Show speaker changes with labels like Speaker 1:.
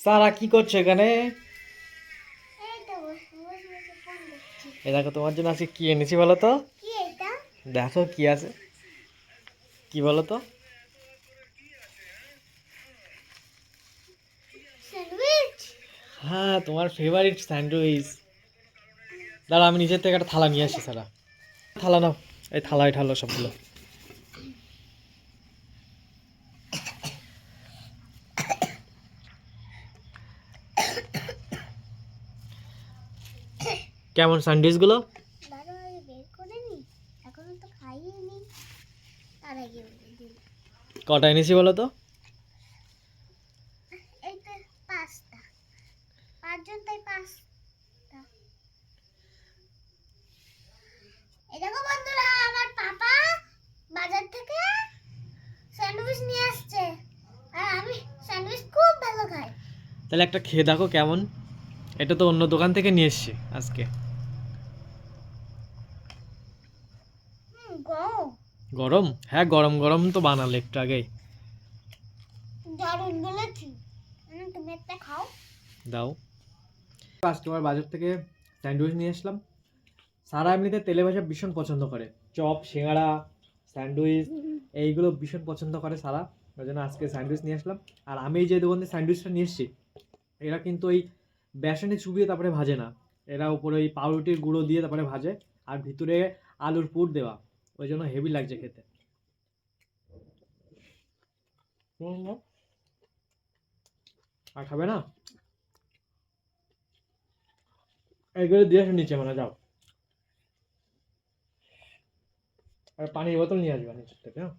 Speaker 1: সারা কি করছো এখানে?
Speaker 2: এই তো বসে বসে বসে ফোন দেখছি।
Speaker 1: এ দেখো তোমার জন্য আজকে কি এনেছি বলো তো।
Speaker 2: কি এটা?
Speaker 1: দেখো কি আছে, কি বলো তো।
Speaker 2: স্যান্ডউইচ?
Speaker 1: হ্যাঁ, তোমার ফেভারিট স্যান্ডউইচ। দাঁড়া, আমি নিজের থেকে একটা থালা নিয়ে আসি। সারা, থালা নাও। এই থালায় ঢালো সবগুলো। কেমন স্যান্ডউইচ গুলো?
Speaker 2: দাঁড়াও আগে বের করে নি, এখনো তো খাইনি। তার আগে বলে দিই,
Speaker 1: কটা এনেছি বলো তো?
Speaker 2: এইটা পাঁচটা, পাঁচজন তাই পাঁচটা। এই দেখো বন্ধুরা, আমার পাপা বাজার থেকে স্যান্ডউইচ নিয়ে আসছে, আর আমি স্যান্ডউইচ খুব ভালো খাই।
Speaker 1: তাহলে একটা খেয়ে দেখো কেমন। এটা তো অন্য দোকান থেকে নিয়ে এসছি আজকে।
Speaker 2: গরম,
Speaker 1: গরম? হ্যাঁ, গরম গরম তো বানালে একটু আগেই।
Speaker 2: দারুণ বলেছি। তুমি একটা খাও।
Speaker 1: দাও। আজকে আবার বাজার থেকে স্যান্ডউইচ নিয়ে আসলাম। সারা এমনিতে তেলে ভাজা ভীষণ পছন্দ করে, চপ, সিঙ্গাড়া, স্যান্ডউইচ এইগুলো ভীষণ পছন্দ করে সারা। ওই জন্য আজকে স্যান্ডউইচ নিয়ে আসলাম। আর আমি যে দোকান থেকে স্যান্ডউইচটা নিয়ে এসেছি, এরা কিন্তু ওই বেসনে চুবিয়ে তারপরে ভাজে না। এরা উপরে ওই পাউরুটির গুঁড়ো দিয়ে তারপরে ভাজে, আর ভিতরে আলুর পুর দেওয়া। ওই জন্য হেভি লাগছে খেতে। আর খাবে না? এইগুলো দিয়ে আসো নিচে, মানে যাও। আর পানির বোতল নিয়ে আসবে নিচের থেকে, হ্যাঁ।